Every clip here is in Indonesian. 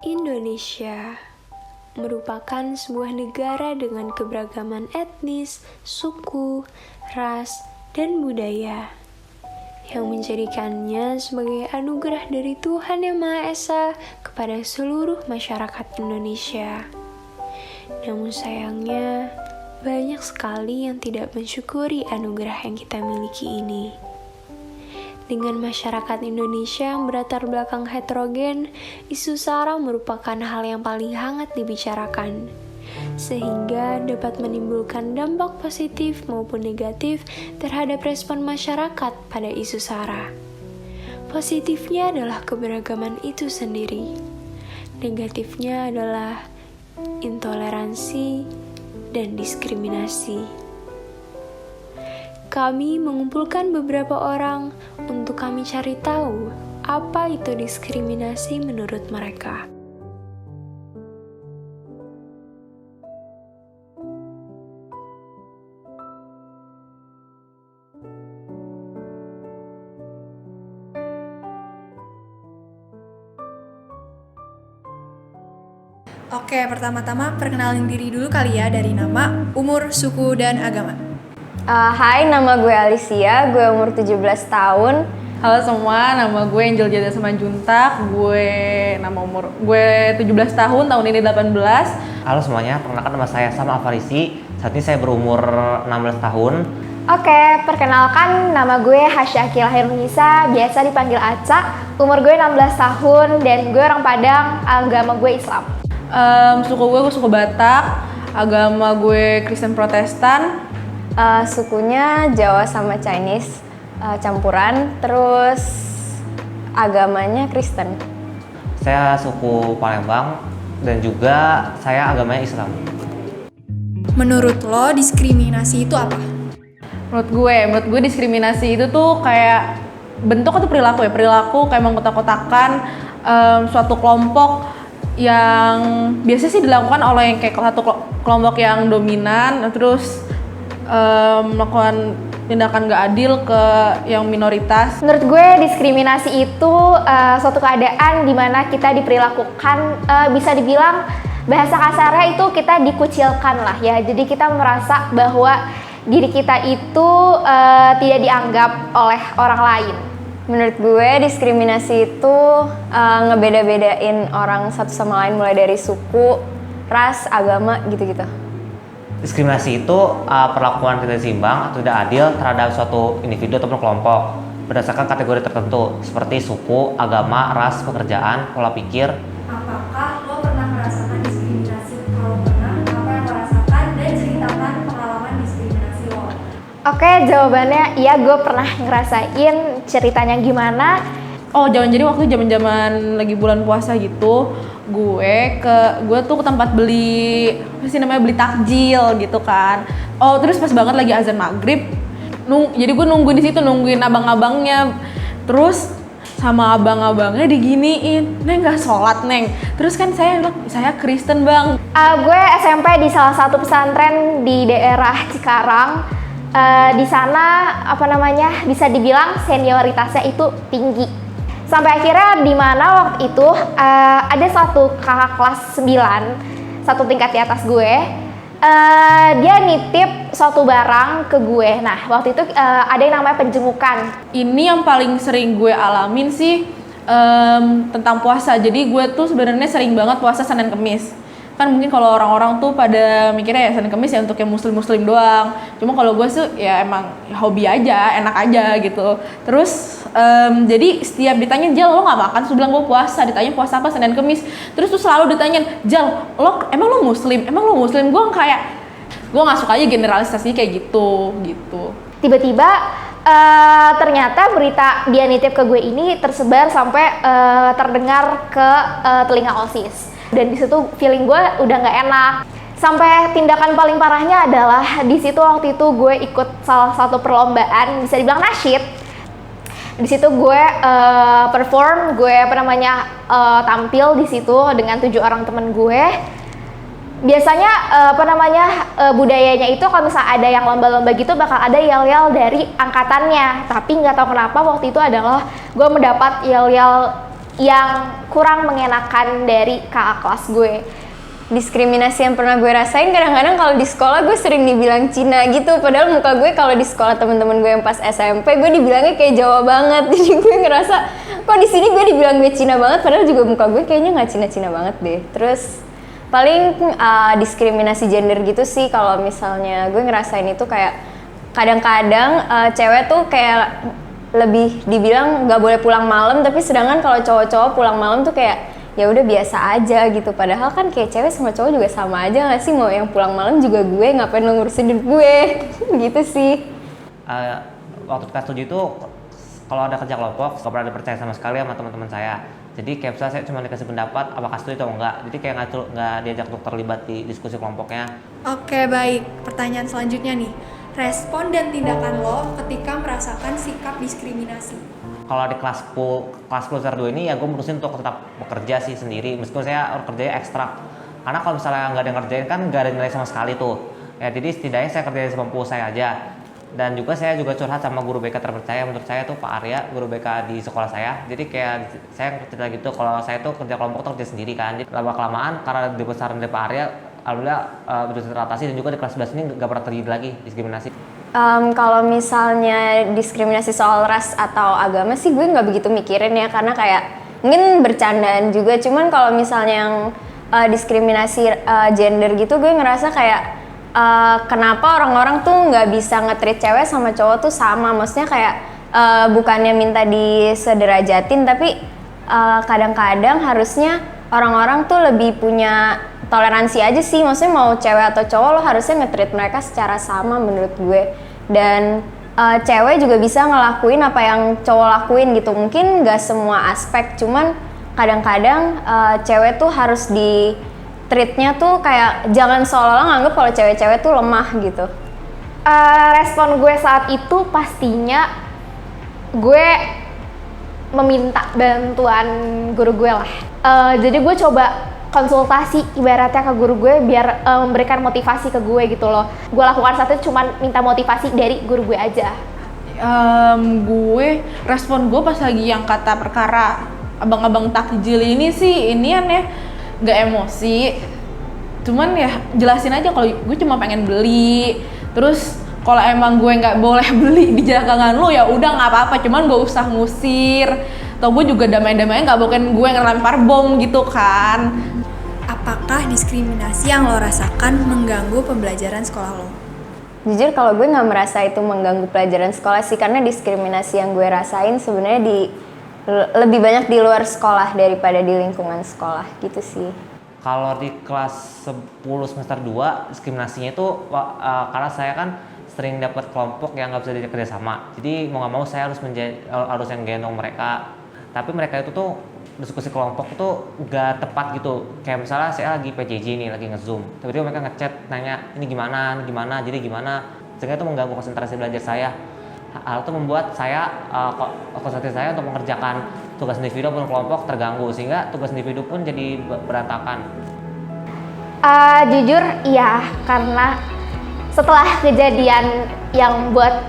Indonesia merupakan sebuah negara dengan keberagaman etnis, suku, ras, dan budaya yang menjadikannya sebagai anugerah dari Tuhan Yang Maha Esa kepada seluruh masyarakat Indonesia. Namun sayangnya, banyak sekali yang tidak mensyukuri anugerah yang kita miliki ini. Dengan masyarakat Indonesia yang berlatar belakang heterogen, isu SARA merupakan hal yang paling hangat dibicarakan, sehingga dapat menimbulkan dampak positif maupun negatif terhadap respon masyarakat pada isu SARA. Positifnya adalah keberagaman itu sendiri. Negatifnya adalah intoleransi dan diskriminasi. Kami mengumpulkan beberapa orang untuk kami cari tahu apa itu diskriminasi menurut mereka. Oke, pertama-tama perkenalin diri dulu kali ya dari nama, umur, suku, dan agama. Hai, nama gue Alicia, gue umur 17 tahun. Halo semua, nama gue Angel Jada Semanjuntak, gue 17 tahun, tahun ini 18. Halo semuanya, perkenalkan nama saya Sam Afarisi. Saat ini saya berumur 16 tahun. Oke, perkenalkan nama gue Hasya Akila Hirunisa, biasa dipanggil Aca. Umur gue 16 tahun dan gue orang Padang, agama gue Islam. Suku gue suku Batak, agama gue Kristen Protestan. Sukunya Jawa sama Chinese campuran, terus agamanya Kristen. Saya suku Palembang dan juga saya agamanya Islam. Menurut lo, diskriminasi itu apa? Menurut gue diskriminasi itu tuh kayak bentuk atau perilaku kayak mengkotak-kotakan suatu kelompok yang biasanya sih dilakukan oleh yang kayak satu kelompok yang dominan, terus melakukan tindakan gak adil ke yang minoritas. Menurut gue diskriminasi itu suatu keadaan di mana kita diperlakukan, bisa dibilang bahasa kasarnya itu kita dikucilkan lah ya. Jadi kita merasa bahwa diri kita itu tidak dianggap oleh orang lain. Menurut gue diskriminasi itu ngebeda-bedain orang satu sama lain, mulai dari suku, ras, agama gitu-gitu. Diskriminasi itu perlakuan tidak seimbang atau tidak adil terhadap suatu individu ataupun kelompok berdasarkan kategori tertentu seperti suku, agama, ras, pekerjaan, pola pikir. Apakah lo pernah merasakan diskriminasi? Kalau pernah, apa yang lo rasakan dan ceritakan pengalaman diskriminasi lo? Oke, jawabannya iya, gue pernah ngerasain. Ceritanya gimana? Jadi waktu zaman lagi bulan puasa gitu, gue tuh ke tempat beli beli takjil gitu kan. Terus pas banget lagi azan maghrib, jadi gue nungguin abang-abangnya. Terus sama abang-abangnya diginiin, "Neng nggak sholat Neng?" Terus kan saya bilang, "Saya Kristen Bang." Gue SMP di salah satu pesantren di daerah Cikarang. Di sana bisa dibilang senioritasnya itu tinggi. Sampai akhirnya di mana waktu itu ada satu kakak kelas 9, satu tingkat di atas gue, dia nitip suatu barang ke gue. Nah waktu itu ada yang namanya penjemukan. Ini yang paling sering gue alamin sih tentang puasa. Jadi gue tuh sebenarnya sering banget puasa Senin Kemis. Kan mungkin kalau orang-orang tuh pada mikirnya ya Senin Kemis ya untuk yang muslim doang. Cuma kalau gue sih ya emang hobi aja, enak aja gitu. Terus jadi setiap ditanya, "Jal, lo nggak makan?" Terus bilang gue puasa. Ditanya puasa apa Senin Kemis. Terus tuh selalu ditanya, "Jal, emang lo muslim?" Gue nggak suka aja generalisasi kayak gitu. Tiba-tiba ternyata berita dia nitip ke gue ini tersebar sampai terdengar ke telinga OSIS. Dan di situ feeling gue udah nggak enak. Sampai tindakan paling parahnya adalah di situ waktu itu gue ikut salah satu perlombaan, bisa dibilang nasyid. Di situ gue perform, gue tampil di situ dengan 7 orang temen gue. Biasanya budayanya itu kalau misalnya ada yang lomba-lomba gitu bakal ada yel-yel dari angkatannya. Tapi nggak tahu kenapa waktu itu adalah gue mendapat yel-yel yang kurang mengenakan dari kakak kelas gue. Diskriminasi yang pernah gue rasain, kadang-kadang kalau di sekolah gue sering dibilang Cina gitu, padahal muka gue kalau di sekolah teman-teman gue yang pas SMP gue dibilangnya kayak Jawa banget. Jadi gue ngerasa kok di sini gue dibilang gue Cina banget, padahal juga muka gue kayaknya nggak Cina-Cina banget deh. Terus paling diskriminasi gender gitu sih, kalau misalnya gue ngerasain itu kayak kadang-kadang cewek tuh kayak lebih dibilang nggak boleh pulang malam, tapi sedangkan kalau cowok-cowok pulang malam tuh kayak ya udah biasa aja gitu. Padahal kan kayak cewek sama cowok juga sama aja nggak sih, mau yang pulang malam juga gue, ngapain lo ngurusin hidup gue. Gitu sih. Waktu kelas 7 itu kalau ada kerja kelompok gak pernah dipercaya sama sekali sama teman-teman saya. Jadi kayak misalnya saya cuma dikasih pendapat apakah setuju atau enggak, jadi kayak nggak diajak untuk terlibat di diskusi kelompoknya. Oke, baik. Pertanyaan selanjutnya nih. Respon dan tindakan lo ketika merasakan sikap diskriminasi. Kalau di kelas 10 2 ini ya gue mutusin untuk tetap bekerja sih sendiri, meskipun saya kerjanya ekstra. Karena kalau misalnya nggak ada yang ngerjain kan nggak ada nilai sama sekali tuh. Ya jadi setidaknya saya kerjain semampu saya aja. Dan juga saya juga curhat sama guru BK terpercaya, menurut saya tuh Pak Arya, guru BK di sekolah saya. Jadi kayak saya cerita gitu, kalau saya tuh kerja kelompok tuh kerja sendiri kan. Jadi lama-kelamaan karena dibesaran dari Pak Arya, alhamdulillah bisa teratasi, dan juga di kelas 11 ini nggak pernah terjadi lagi diskriminasi. Kalau misalnya diskriminasi soal ras atau agama sih gue nggak begitu mikirin ya, karena kayak mungkin bercandaan juga. Cuman kalau misalnya yang diskriminasi gender gitu, gue ngerasa kayak kenapa orang-orang tuh nggak bisa nge-treat cewek sama cowok tuh sama. Maksudnya kayak bukannya minta disederajatin, tapi kadang-kadang harusnya orang-orang tuh lebih punya toleransi aja sih. Maksudnya mau cewek atau cowok lo harusnya nge-treat mereka secara sama menurut gue. Dan cewek juga bisa ngelakuin apa yang cowok lakuin gitu. Mungkin nggak semua aspek, cuman kadang-kadang cewek tuh harus di treatnya tuh kayak jangan seolah-olah nganggep kalau cewek-cewek tuh lemah gitu. Respon gue saat itu pastinya gue meminta bantuan guru gue lah. Jadi gue coba konsultasi ibaratnya ke guru gue biar memberikan motivasi ke gue gitu loh. Gue lakukan saat itu cuma minta motivasi dari guru gue aja. Respon gue pas lagi yang kata perkara abang-abang takjil ini sih inian ya, nggak emosi, cuman ya jelasin aja kalau gue cuma pengen beli. Terus kalau emang gue nggak boleh beli di dagangan lu ya udah nggak apa-apa, cuman gak usah ngusir. Atau gue juga damai-damainya nggak bukan gue ngelempar bom gitu kan. Apakah diskriminasi yang lo rasakan mengganggu pembelajaran sekolah lo? Jujur kalau gue nggak merasa itu mengganggu pelajaran sekolah sih, karena diskriminasi yang gue rasain sebenarnya lebih banyak di luar sekolah daripada di lingkungan sekolah gitu sih. Kalau di kelas 10 semester 2 diskriminasinya itu karena saya kan sering dapat kelompok yang nggak bisa diajak kerja sama. Jadi mau nggak mau saya harus yang gendong mereka. Tapi mereka itu tuh diskusi kelompok itu nggak tepat gitu. Kayak misalnya saya lagi PJJ nih, lagi nge-zoom. Tiba-tiba mereka ngechat nanya ini gimana, jadi gimana. Sehingga itu mengganggu konsentrasi belajar saya. Hal itu membuat saya konsentrasi saya untuk mengerjakan tugas individu maupun kelompok terganggu, sehingga tugas individu pun jadi berantakan. Jujur iya, karena setelah kejadian yang buat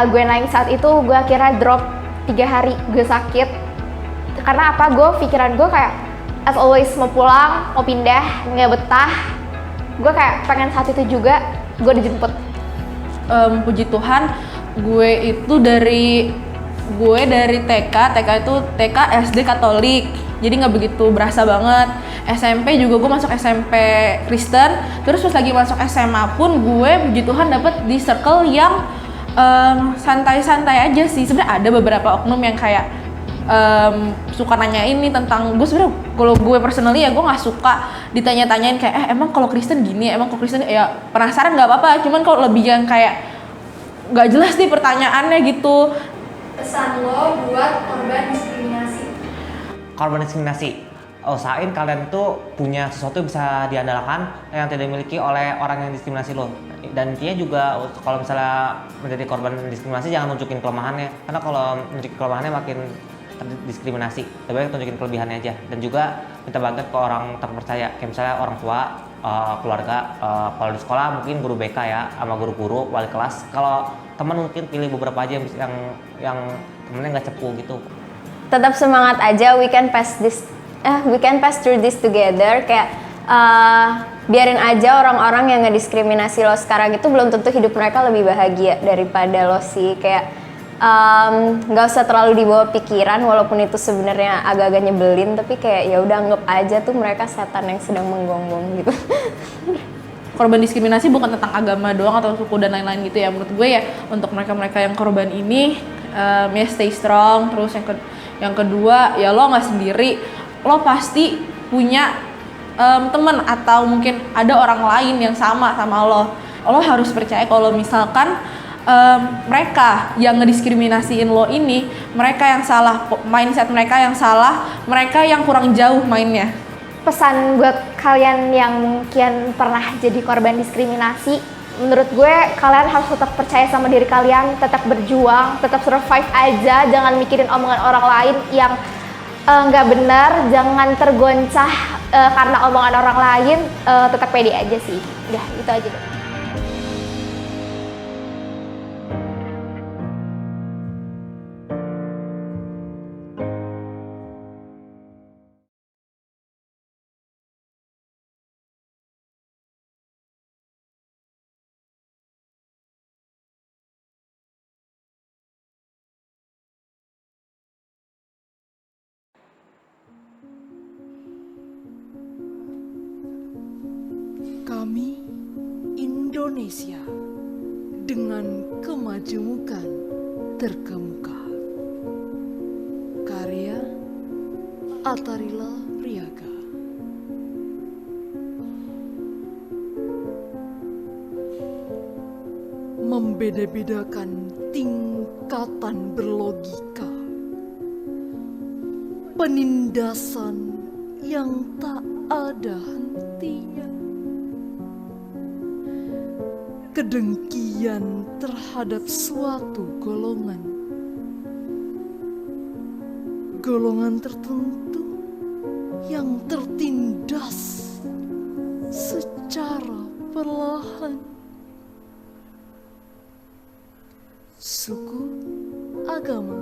gue nangis saat itu, gue akhirnya drop 3 hari, gue sakit. Karena apa, pikiran gue kayak as always mau pulang, mau pindah, nggak betah. Gue kayak pengen saat itu juga gue dijemput. Puji Tuhan, gue itu dari TK itu TK SD Katolik, jadi nggak begitu berasa banget. SMP juga gue masuk SMP Kristen, terus pas lagi masuk SMA pun gue puji Tuhan dapet di circle yang santai-santai aja sih. Sebenarnya ada beberapa oknum yang kayak suka nanyain nih tentang gue. Sebenarnya kalau gue personally ya gue nggak suka ditanya-tanyain kayak emang kalau Kristen gini, emang kalau Kristen ya penasaran nggak apa-apa. Cuman kalau lebih yang kayak nggak jelas nih pertanyaannya gitu. Pesan lo buat korban diskriminasi. Korban diskriminasi, usahain kalian tuh punya sesuatu yang bisa diandalkan yang tidak dimiliki oleh orang yang diskriminasi lo. Dan intinya juga kalau misalnya menjadi korban diskriminasi jangan nunjukin kelemahannya, karena kalau nunjukin kelemahannya makin terdiskriminasi. Lebih baik tunjukin kelebihannya aja. Dan juga minta bantuan ke orang terpercaya, kayak misalnya orang tua, keluarga. Kalau di sekolah mungkin guru BK ya, sama guru-guru, wali kelas. Kalau teman mungkin pilih beberapa aja yang temennya nggak cepu gitu. tetap semangat aja, we can pass through this together. Kayak biarin aja orang-orang yang ngediskriminasi lo sekarang itu belum tentu hidup mereka lebih bahagia daripada lo sih. Kayak nggak usah terlalu dibawa pikiran, walaupun itu sebenarnya agak-agak nyebelin, tapi kayak ya udah anggap aja tuh mereka setan yang sedang menggonggong gitu. Korban diskriminasi bukan tentang agama doang atau suku dan lain-lain gitu ya. Menurut gue ya untuk mereka-mereka yang korban ini ya stay strong. Terus yang kedua ya lo nggak sendiri, lo pasti punya temen atau mungkin ada orang lain yang sama lo. Lo harus percaya kalau misalkan mereka yang ngediskriminasiin lo ini, mereka yang salah, mindset mereka yang salah, mereka yang kurang jauh mainnya. Pesan buat kalian yang mungkin pernah jadi korban diskriminasi, menurut gue kalian harus tetap percaya sama diri kalian, tetap berjuang, tetap survive aja, jangan mikirin omongan orang lain yang nggak benar, jangan tergoncah karena omongan orang lain, tetap pede aja sih. Udah, itu aja deh. Kami Indonesia dengan kemajemukan terkemuka. Karya Atharila Priyaga. Membeda-bedakan tingkatan berlogika, penindasan yang tak ada hentinya, kedengkian terhadap suatu golongan tertentu yang tertindas secara perlahan. Suku, agama,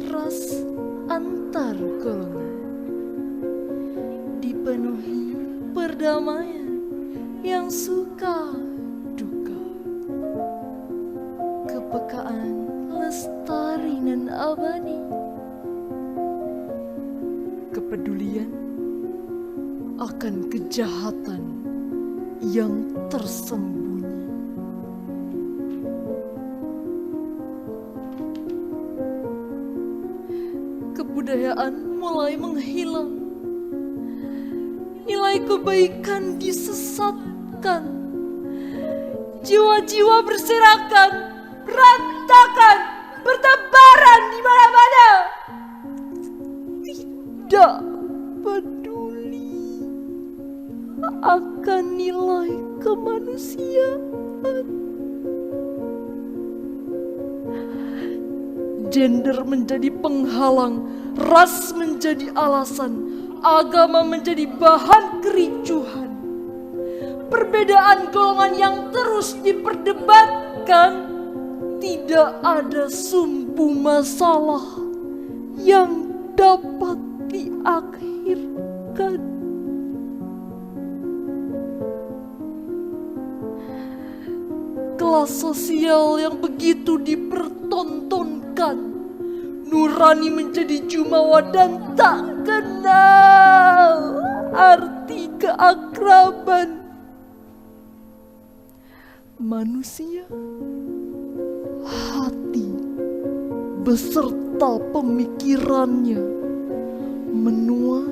ras, antar golongan dipenuhi perdamaian yang suka duka, kepekaan lestari dan abadi, kepedulian akan kejahatan yang tersembunyi. Kebudayaan mulai menghilang, nilai kebaikan disesatkan, jiwa-jiwa berserakan, berantakan, bertebaran di mana-mana. Tidak peduli akan nilai kemanusiaan. Gender menjadi penghalang, ras menjadi alasan, agama menjadi bahan kericuhan. Perbedaan golongan yang terus diperdebatkan, tidak ada sumbu masalah yang dapat diakhirkan. Kelas sosial yang begitu dipertontonkan, nurani menjadi jumawa dan tak kenal arti keakraban. Manusia, hati beserta pemikirannya menua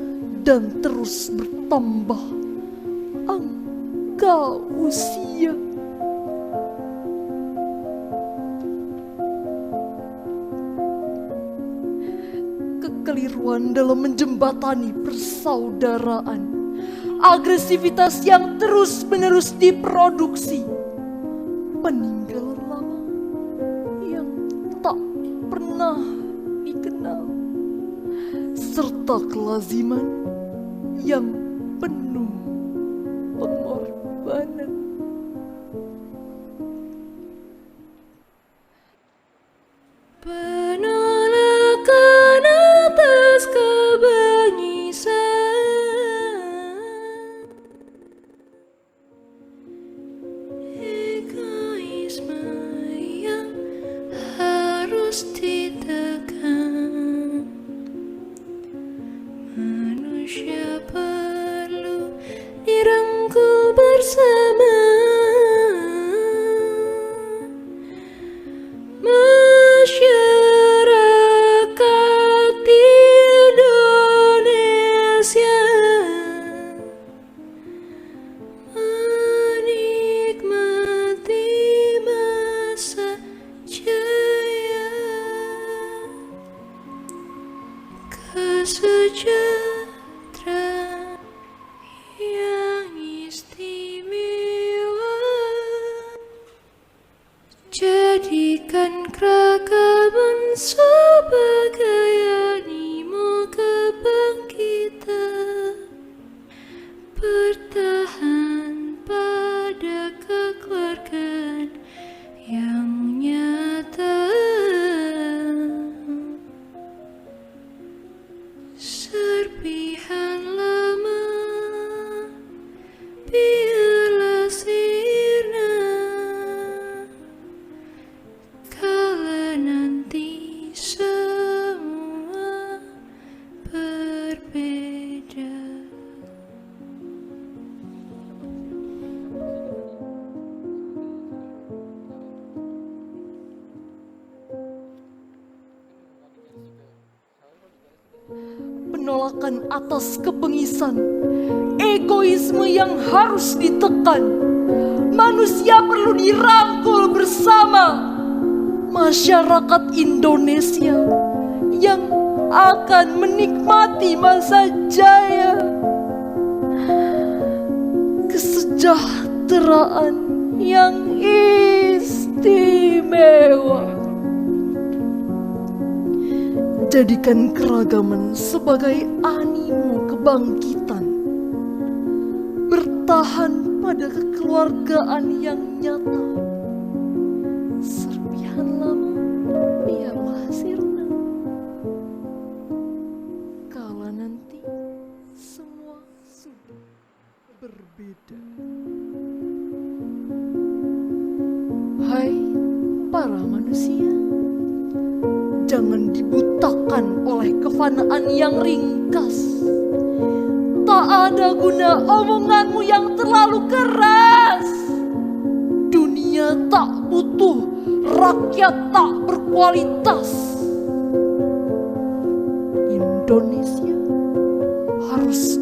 dan terus bertambah angka usia. Kekeliruan dalam menjembatani persaudaraan, agresivitas yang terus-menerus diproduksi, peninggalan lama yang tak pernah dikenal, serta kelaziman yang penuh pengorbanan. Penolakan perlu dirangkul bersama. Masyarakat Indonesia menikmati masa jaya kesejahteraan yang istimewa. Jadikan keragaman sebagai animo kebangkitan. Bertahan pada kekeluargaan yang nyata. Serpihan lama biarlah sirna kala nanti semua berbeda. Penolakan atas kebengisan, egoisme yang harus ditekan. Manusia perlu dirangkul bersama. Masyarakat Indonesia yang akan menikmati masa jaya kesejahteraan yang istimewa. Jadikan keragaman sebagai animo kebangkitan. Bertahan pada kekeluargaan yang nyata. Serpihan lama biarlah sirna kala nanti semua sudah berbeda. Hai para manusia, jangan dibutakan oleh kefanaan yang ringkas. Tak ada guna omonganmu yang terlalu keras. Dunia tak butuh rakyat tak berkualitas. Indonesia harus